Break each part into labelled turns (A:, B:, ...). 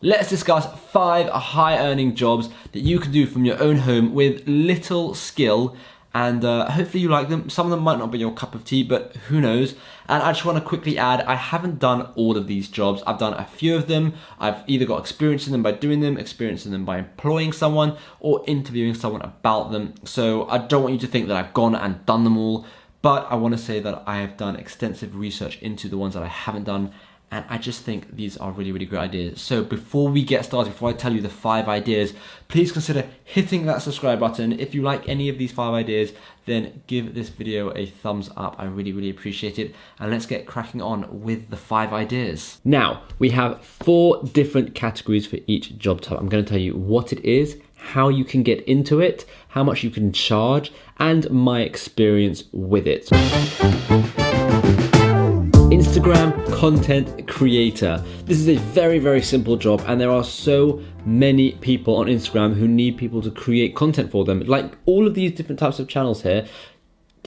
A: Let's discuss 5 high-earning jobs that you can do from your own home with little skill, and hopefully you like them. Some of them might not be your cup of tea, but who knows. And I just want to quickly add, I haven't done all of these jobs. I've done a few of them. I've either got experience in them by doing them, experience in them by employing someone, or interviewing someone about them. So I don't want you to think that I've gone and done them all, but I want to say that I have done extensive research into the ones that I haven't done. And I just think these are really, really great ideas. So before we get started, before I tell you the 5 ideas, please consider hitting that subscribe button. If you like any of these 5 ideas, then give this video a thumbs up. I really, really appreciate it. And let's get cracking on with the 5 ideas. Now, we have 4 different categories for each job type. I'm going to tell you what it is, how you can get into it, how much you can charge, and my experience with it. Instagram content creator. This is a very, very simple job, and there are so many people on Instagram who need people to create content for them. Like all of these different types of channels here,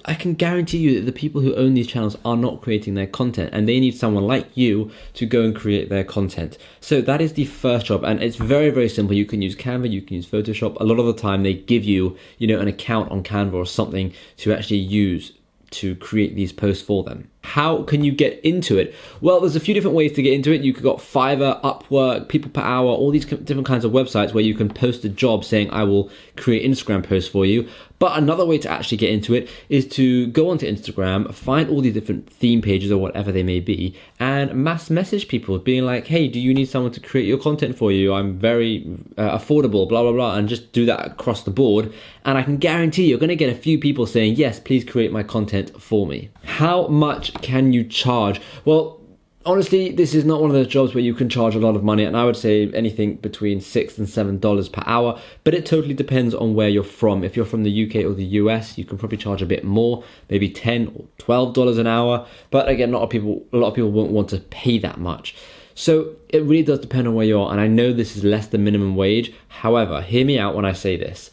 A: I can guarantee you that the people who own these channels are not creating their content, and they need someone like you to go and create their content. So that is the first job, and it's very, very simple. You can use Canva, you can use Photoshop. A lot of the time they give you, an account on Canva or something to actually use to create these posts for them. How can you get into it? Well, there's a few different ways to get into it. You've got Fiverr, Upwork, People Per Hour, all these different kinds of websites where you can post a job saying, I will create Instagram posts for you. But another way to actually get into it is to go onto Instagram, find all these different theme pages or whatever they may be, and mass message people being like, hey, do you need someone to create your content for you? I'm very affordable, blah, blah, blah, and just do that across the board. And I can guarantee you're gonna get a few people saying, yes, please create my content for me. How much can you charge? Well, honestly, this is not one of those jobs where you can charge a lot of money, and I would say anything between $6 and $7 per hour, but it totally depends on where you're from. If you're from the UK or the US, you can probably charge a bit more, maybe $10 or $12 an hour, but again, a lot of people won't want to pay that much. So it really does depend on where you are, and I know this is less than minimum wage. However, hear me out when I say this.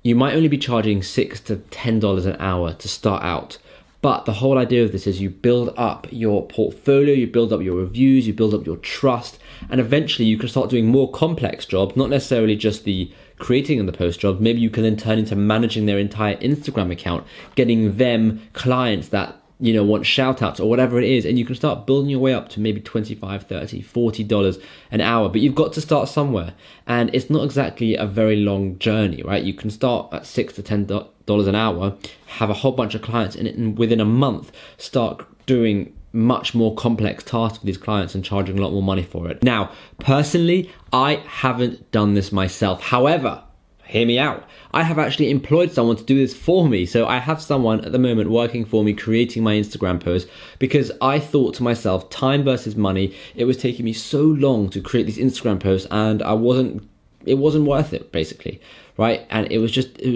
A: You might only be charging $6 to $10 an hour to start out. But the whole idea of this is you build up your portfolio, you build up your reviews, you build up your trust, and eventually you can start doing more complex jobs, not necessarily just the creating of the post job. Maybe you can then turn into managing their entire Instagram account, getting them clients that want shout outs or whatever it is, and you can start building your way up to maybe $25, $30, $40 an hour. But you've got to start somewhere, and it's not exactly a very long journey, right? You can start at $6 to $10 an hour, have a whole bunch of clients, and within a month start doing much more complex tasks for these clients and charging a lot more money for it. Now, personally, I haven't done this myself. However, hear me out. I have actually employed someone to do this for me. So I have someone at the moment working for me, creating my Instagram posts, because I thought to myself, time versus money. It was taking me so long to create these Instagram posts, and it wasn't worth it, basically, right? And it was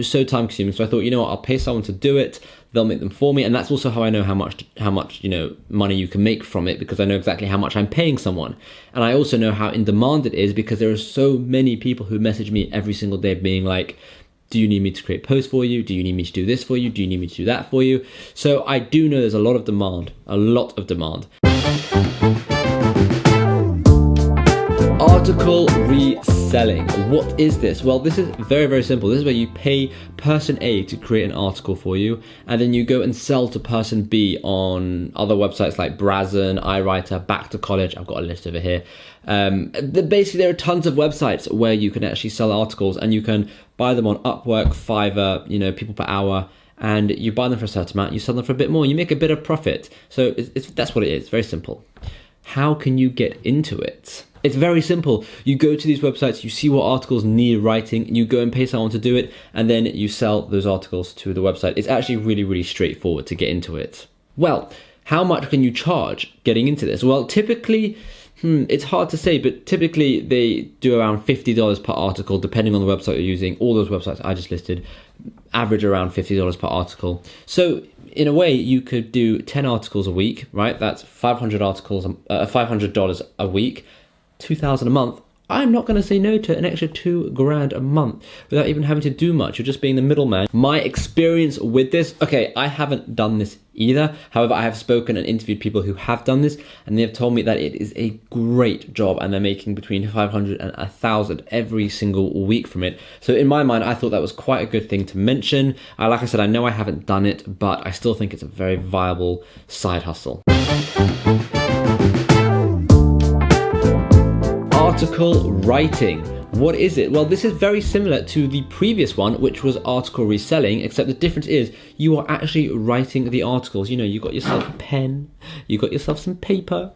A: so time consuming. So I thought, I'll pay someone to do it. They'll make them for me. And that's also how I know how much money you can make from it, because I know exactly how much I'm paying someone. And I also know how in demand it is, because there are so many people who message me every single day being like, do you need me to create posts for you? Do you need me to do this for you? Do you need me to do that for you? So I do know there's a lot of demand. Article reselling. What is this? Well, this is very, very simple. This is where you pay person A to create an article for you, and then you go and sell to person B on other websites like Brazen, iWriter, Back to College. I've got a list over here. Basically, there are tons of websites where you can actually sell articles, and you can buy them on Upwork, Fiverr, People Per Hour, and you buy them for a certain amount, you sell them for a bit more, you make a bit of profit. So that's what it is. Very simple. How can you get into it? It's very simple. You go to these websites, you see what articles need writing, you go and pay someone to do it, and then you sell those articles to the website. It's actually really, really straightforward to get into it. Well, how much can you charge getting into this? Well, typically, it's hard to say, but typically they do around $50 per article, depending on the website you're using. All those websites I just listed average around $50 per article. So in a way, you could do 10 articles a week, right? That's $500 a week, $2,000 a month. I'm not going to say no to an extra $2,000 a month without even having to do much. You're just being the middleman. My experience with this, okay, I haven't done this either. However, I have spoken and interviewed people who have done this, and they have told me that it is a great job, and they're making between 500 and 1,000 every single week from it. So in my mind, I thought that was quite a good thing to mention. Like I said, I know I haven't done it, but I still think it's a very viable side hustle. Article writing. What is it? Well, this is very similar to the previous one, which was article reselling, except the difference is you are actually writing the articles. You know, you got yourself a pen, you got yourself some paper,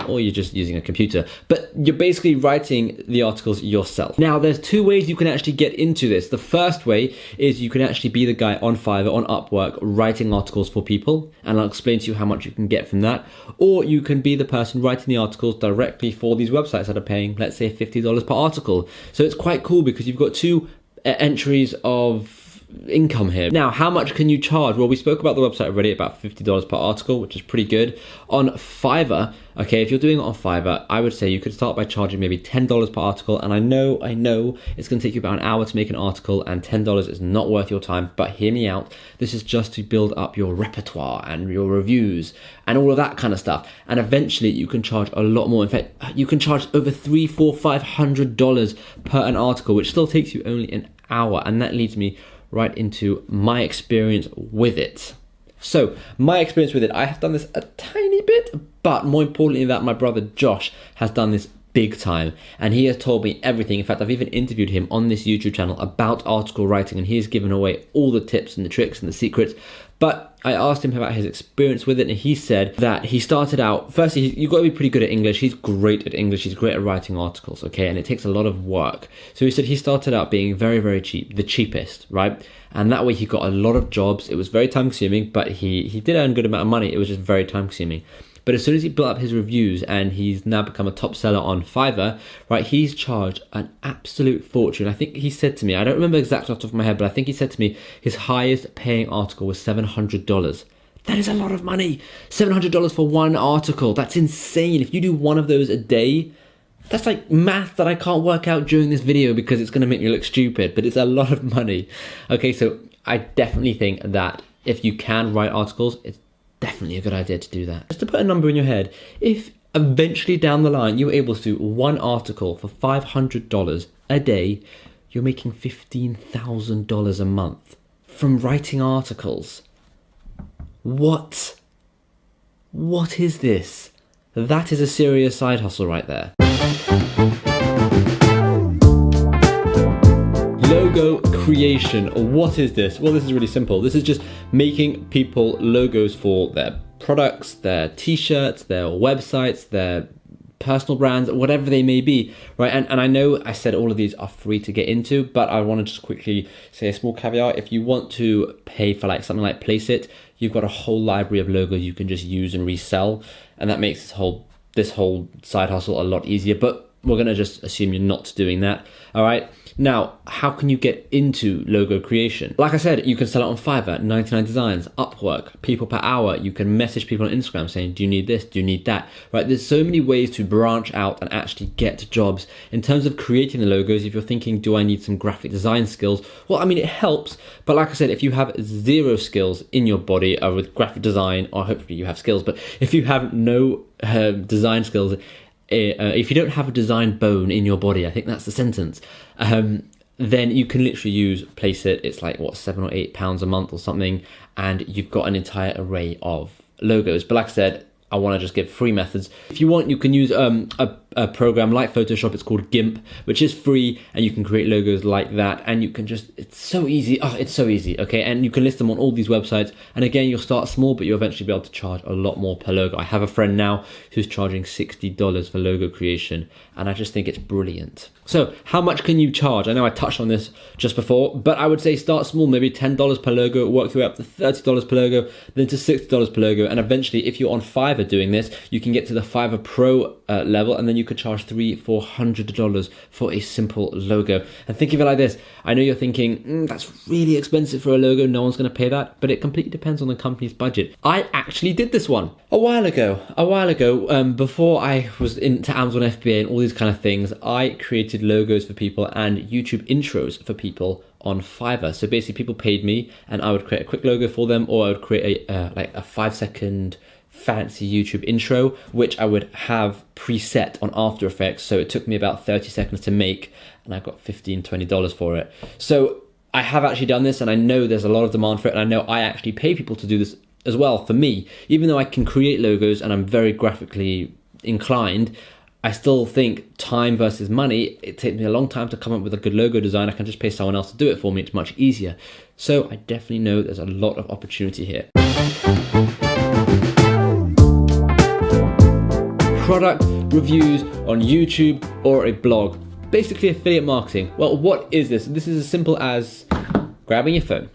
A: or you're just using a computer, but you're basically writing the articles yourself. Now, there's two ways you can actually get into this. The first way is you can actually be the guy on Fiverr, on Upwork, writing articles for people, and I'll explain to you how much you can get from that. Or you can be the person writing the articles directly for these websites that are paying, let's say, $50 per article. So it's quite cool because you've got two entries of income here. Now, how much can you charge? Well, we spoke about the website already, about $50 per article, which is pretty good. On Fiverr, okay, if you're doing it on Fiverr, I would say you could start by charging maybe $10 per article. And I know it's going to take you about an hour to make an article, and $10 is not worth your time, but hear me out. This is just to build up your repertoire and your reviews and all of that kind of stuff. And eventually you can charge a lot more. In fact, you can charge over $300, $400, $500 per an article, which still takes you only an hour. And that leads me right into my experience with it. So my experience with it, I have done this a tiny bit, but more importantly that my brother Josh has done this big time, and he has told me everything. In fact, I've even interviewed him on this YouTube channel about article writing, and he's given away all the tips and the tricks and the secrets. But I asked him about his experience with it, and he said that he started out, firstly, you've got to be pretty good at English. He's great at English. He's great at writing articles, okay? And it takes a lot of work. So he said he started out being very, very cheap, the cheapest, right? And that way he got a lot of jobs. It was very time consuming, but he did earn a good amount of money. It was just very time consuming. But as soon as he built up his reviews and he's now become a top seller on Fiverr, right, he's charged an absolute fortune. I think he said to me, I don't remember exactly off the top of my head, but I think he said to me his highest paying article was $700. That is a lot of money. $700 for one article. That's insane. If you do one of those a day, that's like math that I can't work out during this video because it's going to make me look stupid, but it's a lot of money. Okay, so I definitely think that if you can write articles, it's definitely a good idea to do that. Just to put a number in your head, if eventually down the line you're able to do one article for $500 a day, you're making $15,000 a month from writing articles. What is this? That is a serious side hustle right there. Logo creation. What is this? Well, this is really simple. This is just making people logos for their products, their t-shirts, their websites, their personal brands, whatever they may be, right? And I know I said all of these are free to get into, but I want to just quickly say a small caveat. If you want to pay for like something like Placeit, you've got a whole library of logos you can just use and resell, and that makes this whole side hustle a lot easier. But we're going to just assume you're not doing that. All right. Now, how can you get into logo creation? Like I said, you can sell it on Fiverr, 99 Designs, Upwork, people per hour. You can message people on Instagram saying, do you need this? Do you need that? Right? There's so many ways to branch out and actually get jobs. In terms of creating the logos, if you're thinking, do I need some graphic design skills? Well, I mean, it helps. But like I said, if you have zero skills in your body with graphic design, or hopefully you have skills, but if you have no design skills, if you don't have a design bone in your body, I think that's the sentence, then you can literally use Placeit. It's like, what, £7 or £8 a month or something, and you've got an entire array of logos. But like I said, I want to just give free methods. If you want, you can use a program like Photoshop. It's called GIMP, which is free, and you can create logos like that, and you can just, it's so easy. Oh, it's so easy, okay? And you can list them on all these websites, and again, you'll start small, but you'll eventually be able to charge a lot more per logo. I have a friend now who's charging $60 for logo creation, and I just think it's brilliant. So how much can you charge? I know I touched on this just before, but I would say start small, maybe $10 per logo, work your way up to $30 per logo, then to $60 per logo, and eventually, if you're on Fiverr doing this, you can get to the Fiverr Pro level, and then you could charge $300-400 for a simple logo. And think of it like this. I know you're thinking, that's really expensive for a logo. No one's going to pay that. But it completely depends on the company's budget. I actually did this one a while ago. Before I was into Amazon FBA and all these kind of things, I created logos for people and YouTube intros for people on Fiverr. So basically people paid me and I would create a quick logo for them, or I would create a 5-second fancy YouTube intro, which I would have preset on After Effects. So it took me about 30 seconds to make, and I got $15-20 for it. So I have actually done this, and I know there's a lot of demand for it, and I know I actually pay people to do this as well for me. Even though I can create logos and I'm very graphically inclined, I still think time versus money, it takes me a long time to come up with a good logo design. I can just pay someone else to do it for me. It's much easier. So I definitely know there's a lot of opportunity here. Product reviews on YouTube or a blog. Basically affiliate marketing. Well, what is this? This is as simple as grabbing your phone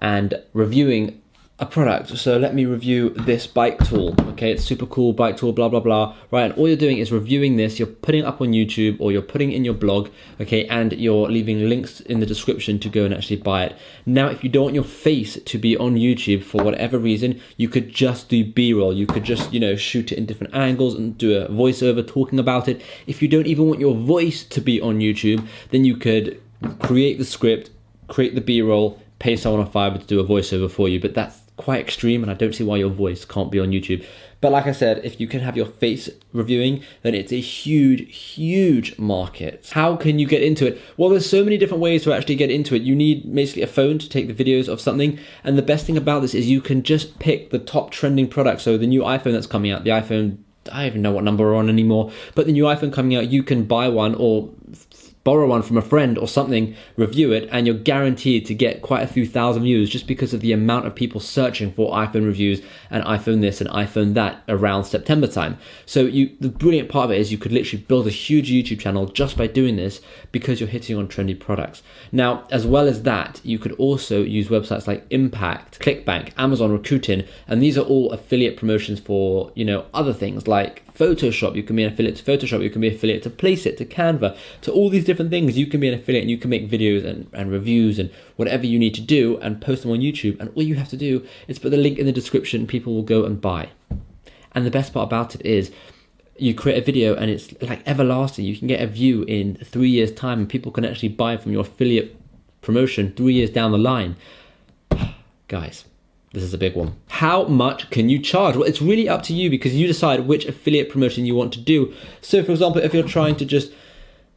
A: and reviewing a product. So let me review this bike tool. Okay, it's super cool, bike tool, blah, blah, blah. Right, and all you're doing is reviewing this. You're putting it up on YouTube, or you're putting it in your blog, okay, and you're leaving links in the description to go and actually buy it. Now, if you don't want your face to be on YouTube for whatever reason, you could just do B-roll. You could just, shoot it in different angles and do a voiceover talking about it. If you don't even want your voice to be on YouTube, then you could create the script, create the B-roll, pay someone on Fiverr to do a voiceover for you. But that's quite extreme, and I don't see why your voice can't be on YouTube. But like I said, if you can have your face reviewing, then it's a huge market. How can you get into it? Well, there's so many different ways to actually get into it. You need basically a phone to take the videos of something, and the best thing about this is you can just pick the top trending products. So the new iPhone that's coming out, the iPhone, I don't even know what number we're on anymore, but the new iPhone coming out, you can buy one or borrow one from a friend or something, review it, and you're guaranteed to get quite a few thousand views just because of the amount of people searching for iPhone reviews and iPhone this and iPhone that around September time. So the brilliant part of it is you could literally build a huge YouTube channel just by doing this because you're hitting on trendy products. Now, as well as that, you could also use websites like Impact, ClickBank, Amazon, Rakuten, and these are all affiliate promotions for, other things like Photoshop. You can be an affiliate to Photoshop, you can be an affiliate to Placeit, to Canva, to all these different things. You can be an affiliate and you can make videos and reviews and whatever you need to do and post them on YouTube. And all you have to do is put the link in the description, people will go and buy. And the best part about it is you create a video and it's like everlasting. You can get a view in 3 years time and people can actually buy from your affiliate promotion 3 years down the line. Guys, this is a big one. How much can you charge? Well, it's really up to you because you decide which affiliate promotion you want to do. So for example, if you're trying to just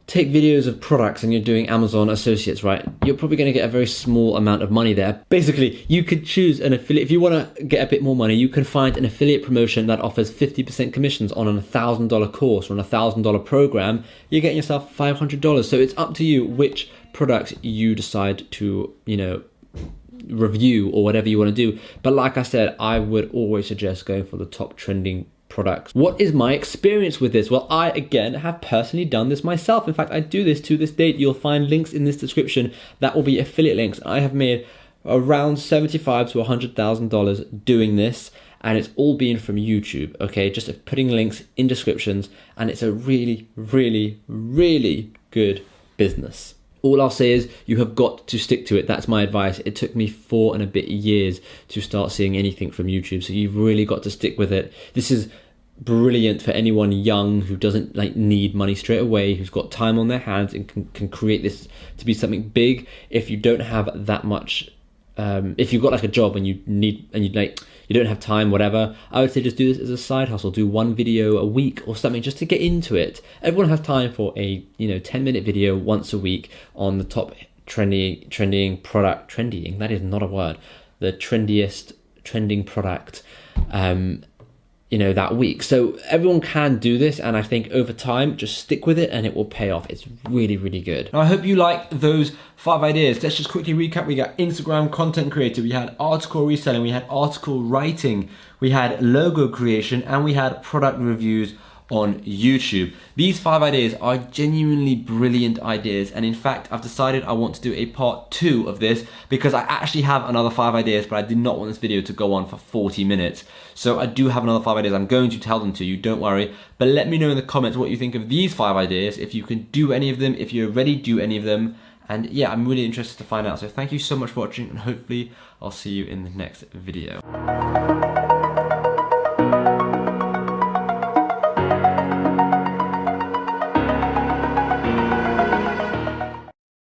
A: take videos of products and you're doing Amazon Associates, right? You're probably going to get a very small amount of money there. Basically, you could choose an affiliate. If you want to get a bit more money, you can find an affiliate promotion that offers 50% commissions on an $1,000 course or an $1,000 program. You're getting yourself $500. So it's up to you which products you decide to, review or whatever you want to do. But like I said, I would always suggest going for the top trending products. What is my experience with this? Well, I again have personally done this myself. In fact, I do this to this date. You'll find links in this description that will be affiliate links. I have made around $75,000 to $100,000 doing this, and it's all been from YouTube. Okay, just putting links in descriptions, and it's a really good business. All I'll say is you have got to stick to it. That's my advice. It took me 4 and a bit years to start seeing anything from YouTube. So you've really got to stick with it. This is brilliant for anyone young who doesn't need money straight away, who's got time on their hands and can create this to be something big. If you don't have that much, if you've got a job and you don't have time, whatever, I would say just do this as a side hustle. Do 1 video a week or something just to get into it. Everyone has time for a 10-minute video once a week on the top trending product. Trendying, that is not a word. The trendiest trending product that week. So everyone can do this, and I think over time just stick with it and it will pay off. It's really good. Now I hope you like those 5 ideas. Let's just quickly recap. We got Instagram content creator, we had article reselling, we had article writing, we had logo creation, and we had product reviews on YouTube. These 5 ideas are genuinely brilliant ideas, and in fact I've decided I want to do a part 2 of this because I actually have another 5 ideas, but I did not want this video to go on for 40 minutes. So I do have another 5 ideas. I'm going to tell them to you, don't worry, but let me know in the comments what you think of these 5 ideas, if you can do any of them, if you already do any of them, and yeah, I'm really interested to find out. So thank you so much for watching, and hopefully I'll see you in the next video.